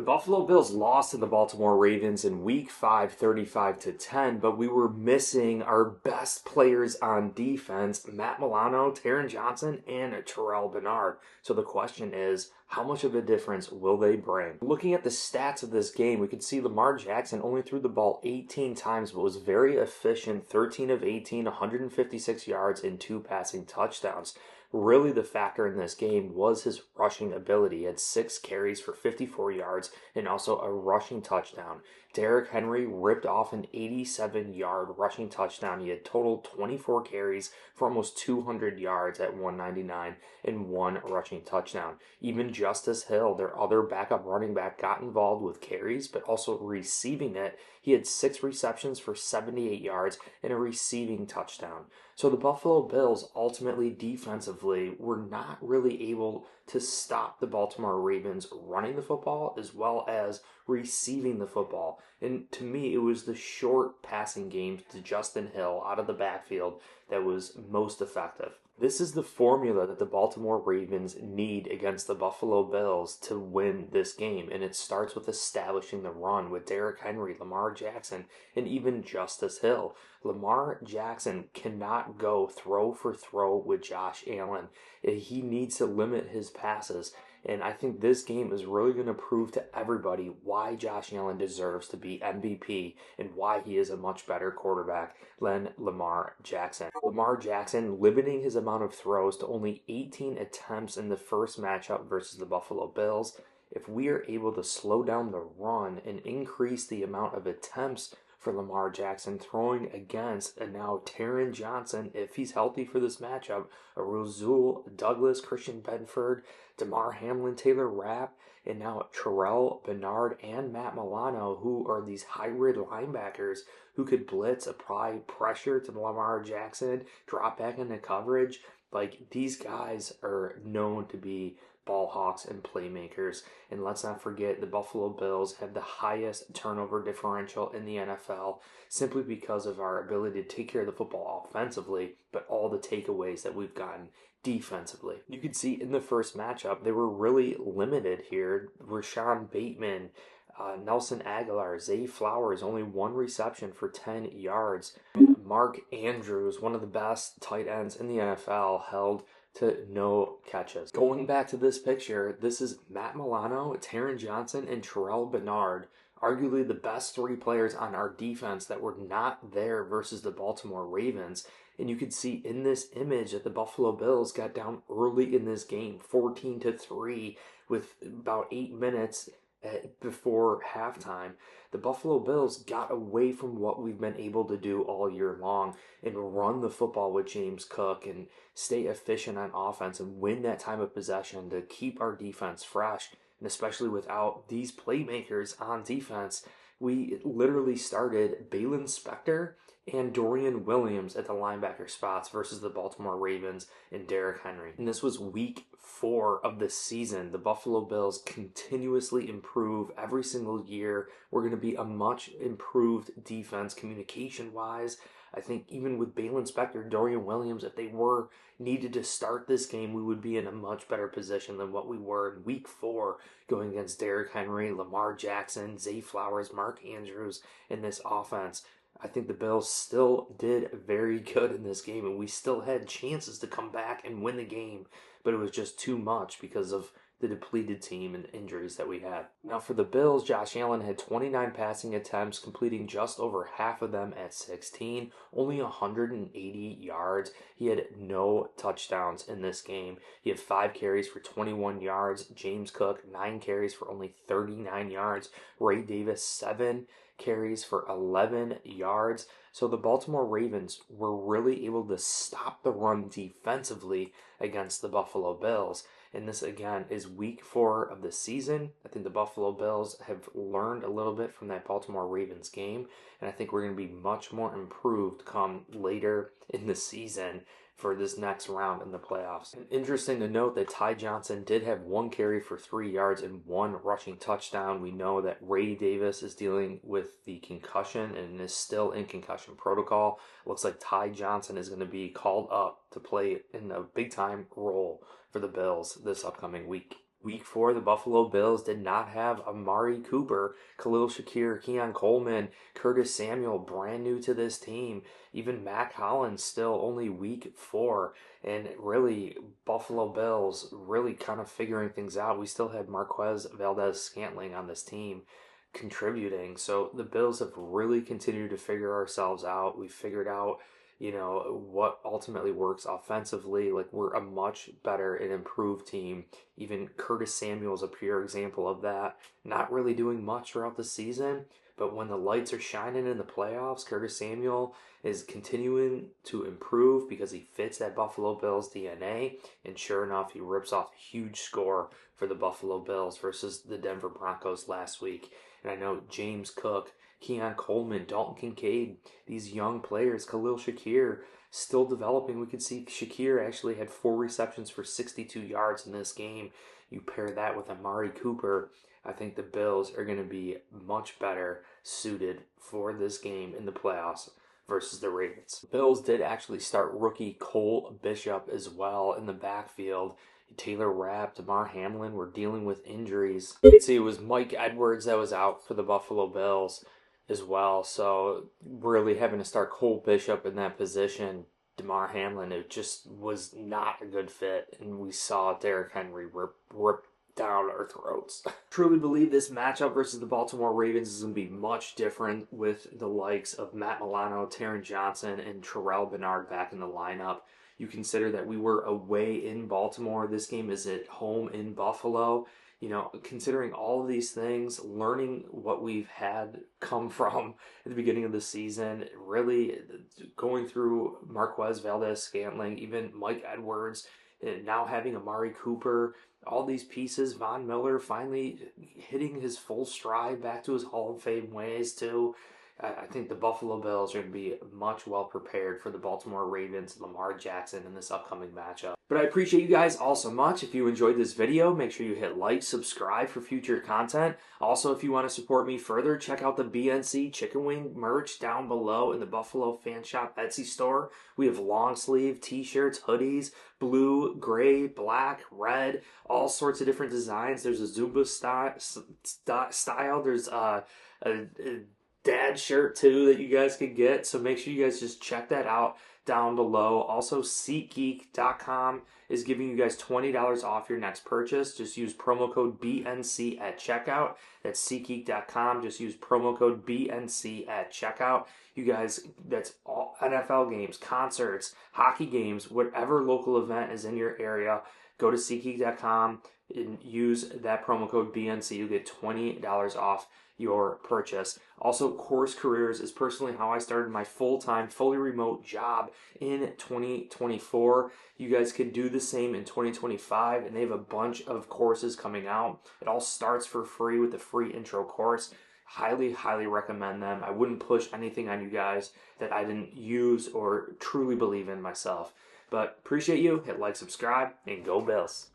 Buffalo Bills lost to the Baltimore Ravens in Week 5, 35-10, but we were missing our best players on defense, Matt Milano, Taron Johnson, and Terrell Bernard. So the question is, how much of a difference will they bring? Looking at the stats of this game, we could see Lamar Jackson only threw the ball 18 times, but was very efficient, 13 of 18, 156 yards, and 2 passing touchdowns. Really, the factor in this game was his rushing ability. He had 6 carries for 54 yards and also a rushing touchdown. Derrick Henry ripped off an 87-yard rushing touchdown. He had total 24 carries for almost 200 yards at 199 and 1 rushing touchdown. Even Justice Hill, their other backup running back, got involved with carries, but also receiving it. He had 6 receptions for 78 yards and a receiving touchdown. So the Buffalo Bills ultimately defensively were not really able to stop the Baltimore Ravens running the football as well as receiving the football. And to me, it was the short passing game to Justin Hill out of the backfield that was most effective. This is the formula that the Baltimore Ravens need against the Buffalo Bills to win this game, and it starts with establishing the run with Derrick Henry, Lamar Jackson, and even Justice Hill. Lamar Jackson cannot go throw for throw with Josh Allen. He needs to limit his passes. And I think this game is really going to prove to everybody why Josh Allen deserves to be MVP and why he is a much better quarterback than Lamar Jackson. Lamar Jackson limiting his amount of throws to only 18 attempts in the first matchup versus the Buffalo Bills. If we are able to slow down the run and increase the amount of attempts for Lamar Jackson throwing against and now Taron Johnson, if he's healthy for this matchup, Rasul Douglas, Christian Bedford, Damar Hamlin, Taylor Rapp, and now Terrell Bernard and Matt Milano, who are these hybrid linebackers who could blitz, apply pressure to Lamar Jackson, drop back into coverage. Like, these guys are known to be ball hawks and playmakers. And let's not forget, the Buffalo Bills have the highest turnover differential in the NFL simply because of our ability to take care of the football offensively, but all the takeaways that we've gotten defensively. You can see in the first matchup, they were really limited here. Rashawn Bateman, Nelson Aguilar, Zay Flowers, only 1 reception for 10 yards. Mark Andrews, one of the best tight ends in the NFL, held to no catches. Going back to this picture, this is Matt Milano, Taron Johnson, and Terrell Bernard, arguably the best 3 players on our defense that were not there versus the Baltimore Ravens. And you can see in this image that the Buffalo Bills got down early in this game, 14-3, with about 8 minutes before halftime. The Buffalo Bills got away from what we've been able to do all year long and run the football with James Cook and stay efficient on offense and win that time of possession to keep our defense fresh. And especially without these playmakers on defense, we literally started Balin Spector and Dorian Williams at the linebacker spots versus the Baltimore Ravens and Derrick Henry. And this was week 4 of the season. The Buffalo Bills continuously improve every single year. We're going to be a much improved defense communication-wise. I think even with Balin Spector, Dorian Williams, if they were needed to start this game, we would be in a much better position than what we were in week 4 going against Derrick Henry, Lamar Jackson, Zay Flowers, Mark Andrews in this offense. I think the Bills still did very good in this game, and we still had chances to come back and win the game, but it was just too much because of the depleted team and injuries that we had. Now for the Bills, Josh Allen had 29 passing attempts, completing just over half of them at 16, only 180 yards. He had no touchdowns in this game. He had 5 carries for 21 yards. James Cook, 9 carries for only 39 yards. Ray Davis, 7 carries for 11 yards. So the Baltimore Ravens were really able to stop the run defensively against the Buffalo Bills. And this, again, is week 4 of the season. I think the Buffalo Bills have learned a little bit from that Baltimore Ravens game. And I think we're going to be much more improved come later in the season for this next round in the playoffs. And interesting to note that Ty Johnson did have 1 carry for 3 yards and 1 rushing touchdown. We know that Ray Davis is dealing with the concussion and is still in concussion protocol. Looks like Ty Johnson is going to be called up to play in a big-time role for the Bills this upcoming week. Week 4, the Buffalo Bills did not have Amari Cooper, Khalil Shakir, Keon Coleman, Curtis Samuel, brand new to this team. Even Mac Hollins still only week 4. And really, Buffalo Bills really kind of figuring things out. We still had Marquez Valdez-Scantling on this team contributing. So the Bills have really continued to figure ourselves out. We figured out what ultimately works offensively. Like, we're a much better and improved team. Even Curtis Samuel is a pure example of that. Not really doing much throughout the season, but when the lights are shining in the playoffs, Curtis Samuel is continuing to improve because he fits that Buffalo Bills DNA. And sure enough, he rips off a huge score for the Buffalo Bills versus the Denver Broncos last week. And I know James Cook, Keon Coleman, Dalton Kincaid, these young players, Khalil Shakir, still developing. We could see Shakir actually had 4 receptions for 62 yards in this game. You pair that with Amari Cooper, I think the Bills are going to be much better suited for this game in the playoffs versus the Ravens. The Bills did actually start rookie Cole Bishop as well in the backfield. Taylor Rapp, Damar Hamlin were dealing with injuries. You can see it was Mike Edwards that was out for the Buffalo Bills as well. So really having to start Cole Bishop in that position, Damar Hamlin, it just was not a good fit. And we saw Derrick Henry rip down our throats. Truly believe this matchup versus the Baltimore Ravens is going to be much different with the likes of Matt Milano, Taron Johnson, and Terrell Bernard back in the lineup. You consider that we were away in Baltimore. This game is at home in Buffalo. Considering all of these things, learning what we've had come from at the beginning of the season, really going through Marquez Valdez-Scantling, even Mike Edwards, and now having Amari Cooper, all these pieces, Von Miller finally hitting his full stride back to his Hall of Fame ways too. I think the Buffalo Bills are going to be much well prepared for the Baltimore Ravens, Lamar Jackson in this upcoming matchup. But I appreciate you guys all so much. If you enjoyed this video, make sure you hit like, subscribe for future content. Also, if you want to support me further, check out the BNC Chicken Wing merch down below in the Buffalo Fan Shop Etsy store. We have long sleeve t-shirts, hoodies, blue, gray, black, red, all sorts of different designs. There's a Zumba style. There's a dad shirt too that you guys could get, so make sure you guys just check that out down below. Also, SeatGeek.com is giving you guys $20 off your next purchase. Just use promo code BNC at checkout. That's SeatGeek.com. Just use promo code BNC at checkout. You guys, that's all NFL games, concerts, hockey games, whatever local event is in your area. Go to SeatGeek.com and use that promo code BNC. You get $20 off your purchase. Also, Course Careers is personally how I started my full-time, fully remote job in 2024. You guys can do the same in 2025, and they have a bunch of courses coming out. It all starts for free with a free intro course. Highly, highly recommend them. I wouldn't push anything on you guys that I didn't use or truly believe in myself. But appreciate you. Hit like, subscribe, and go Bills.